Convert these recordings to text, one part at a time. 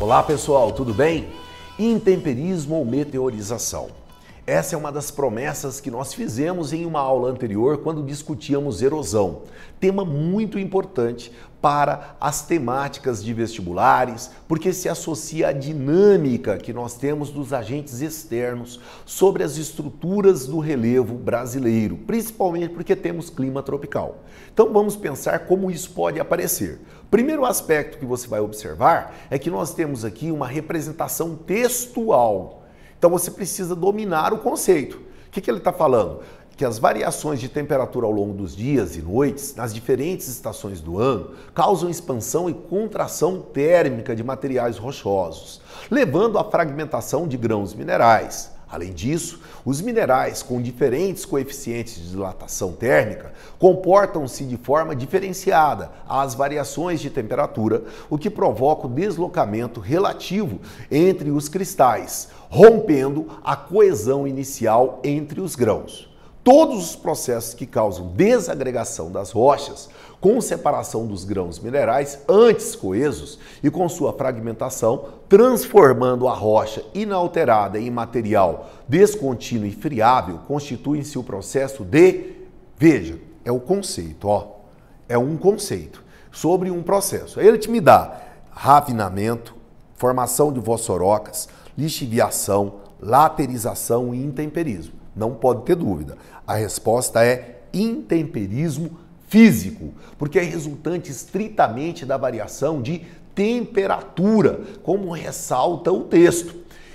Olá pessoal, tudo bem? Intemperismo ou meteorização? Essa é uma das promessas que nós fizemos em uma aula anterior quando discutíamos erosão. Tema muito importante para as temáticas de vestibulares, porque se associa à dinâmica que nós temos dos agentes externos sobre as estruturas do relevo brasileiro, principalmente porque temos clima tropical. Então vamos pensar como isso pode aparecer. Primeiro aspecto que você vai observar é que nós temos aqui uma representação textual. Então você precisa dominar o conceito. O que ele está falando? Que as variações de temperatura ao longo dos dias e noites, nas diferentes estações do ano, causam expansão e contração térmica de materiais rochosos, levando à fragmentação de grãos minerais. Além disso, os minerais com diferentes coeficientes de dilatação térmica comportam-se de forma diferenciada às variações de temperatura, o que provoca o deslocamento relativo entre os cristais, rompendo a coesão inicial entre os grãos. Todos os processos que causam desagregação das rochas, com separação dos grãos minerais antes coesos e com sua fragmentação, transformando a rocha inalterada em material descontínuo e friável, constituem-se o processo de... Veja, é o conceito, ó. É um conceito sobre um processo. Ele te me dá ravinamento, formação de vossorocas, lixiviação, laterização e intemperismo. Não pode ter dúvida. A resposta é intemperismo físico, porque é resultante estritamente da variação de temperatura, como ressalta o texto.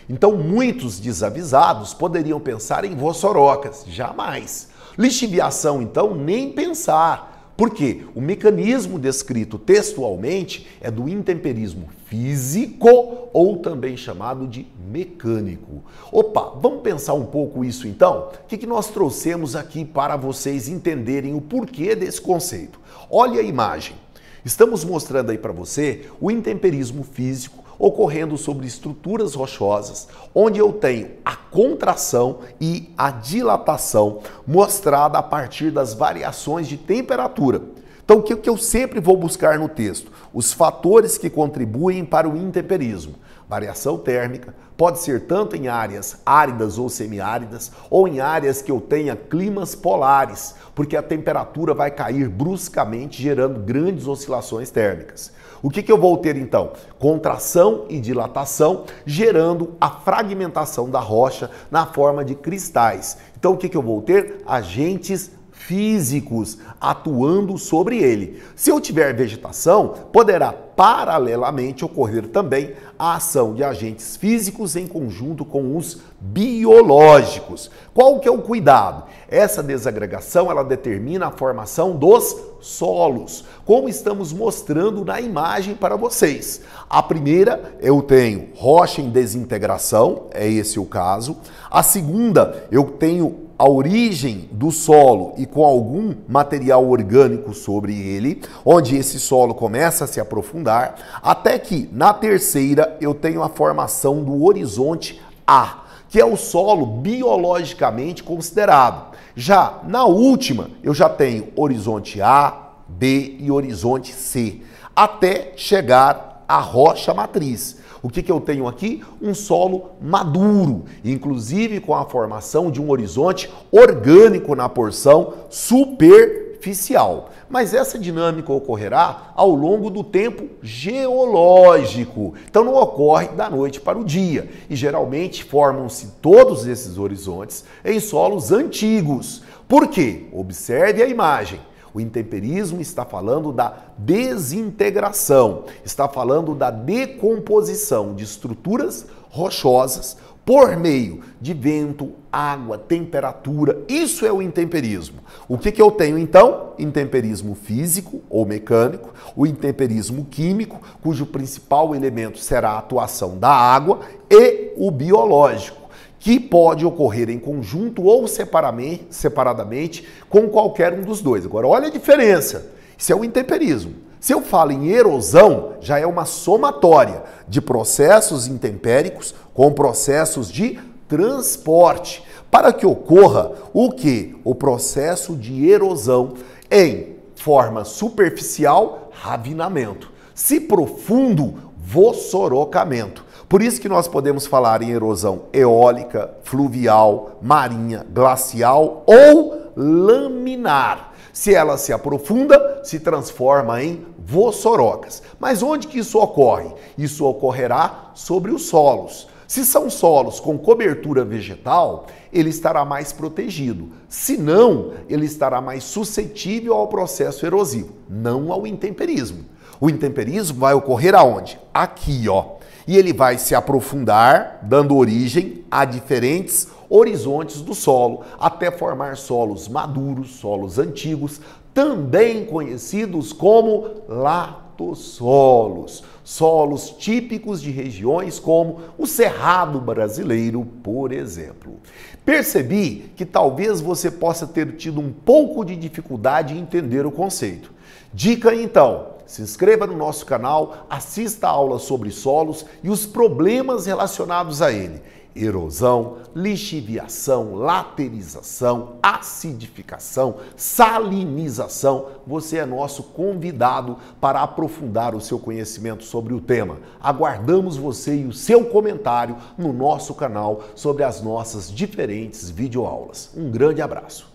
Então, muitos desavisados poderiam pensar em vossorocas. Jamais. Lixiviação, então, nem pensar. Por quê? O mecanismo descrito textualmente é do intemperismo físico ou também chamado de mecânico. Opa, vamos pensar um pouco isso então? O que nós trouxemos aqui para vocês entenderem o porquê desse conceito? Olha a imagem. Estamos mostrando aí para você o intemperismo físico ocorrendo sobre estruturas rochosas, onde eu tenho a contração e a dilatação mostrada a partir das variações de temperatura. Então, o que eu sempre vou buscar no texto? Os fatores que contribuem para o intemperismo. Variação térmica pode ser tanto em áreas áridas ou semiáridas, ou em áreas que eu tenha climas polares, porque a temperatura vai cair bruscamente, gerando grandes oscilações térmicas. O que eu vou ter então? Contração e dilatação, gerando a fragmentação da rocha na forma de cristais. Então o que eu vou ter? Agentes físicos atuando sobre ele. Se eu tiver vegetação, poderá paralelamente ocorrer também a ação de agentes físicos em conjunto com os biológicos. Qual que é o cuidado? Essa desagregação, ela determina a formação dos solos, como estamos mostrando na imagem para vocês. A primeira, eu tenho rocha em desintegração, é esse o caso. A segunda, eu tenho a origem do solo e com algum material orgânico sobre ele, onde esse solo começa a se aprofundar, até que na terceira eu tenho a formação do horizonte A, que é o solo biologicamente considerado. Já na última, eu já tenho horizonte A, B e horizonte C, até chegar à rocha matriz. O que eu tenho aqui? Um solo maduro, inclusive com a formação de um horizonte orgânico na porção superficial. Mas essa dinâmica ocorrerá ao longo do tempo geológico. Então não ocorre da noite para o dia. E geralmente formam-se todos esses horizontes em solos antigos. Por quê? Observe a imagem. O intemperismo está falando da desintegração, está falando da decomposição de estruturas rochosas por meio de vento, água, temperatura. Isso é o intemperismo. O que eu tenho então? Intemperismo físico ou mecânico, o intemperismo químico, cujo principal elemento será a atuação da água, e o biológico, que pode ocorrer em conjunto ou separadamente com qualquer um dos dois. Agora, olha a diferença. Isso é o intemperismo. Se eu falo em erosão, já é uma somatória de processos intempéricos com processos de transporte, para que ocorra o quê? O processo de erosão em forma superficial, ravinamento. Se profundo, vossorocamento. Por isso que nós podemos falar em erosão eólica, fluvial, marinha, glacial ou laminar. Se ela se aprofunda, se transforma em vossorocas. Mas onde que isso ocorre? Isso ocorrerá sobre os solos. Se são solos com cobertura vegetal, ele estará mais protegido. Se não, ele estará mais suscetível ao processo erosivo, não ao intemperismo. O intemperismo vai ocorrer aonde? Aqui, ó. E ele vai se aprofundar, dando origem a diferentes horizontes do solo, até formar solos maduros, solos antigos, também conhecidos como latossolos, solos típicos de regiões como o Cerrado brasileiro, por exemplo. Percebi que talvez você possa ter tido um pouco de dificuldade em entender o conceito. Dica então, se inscreva no nosso canal, assista a aula sobre solos e os problemas relacionados a ele. Erosão, lixiviação, laterização, acidificação, salinização. Você é nosso convidado para aprofundar o seu conhecimento sobre o tema. Aguardamos você e o seu comentário no nosso canal sobre as nossas diferentes videoaulas. Um grande abraço.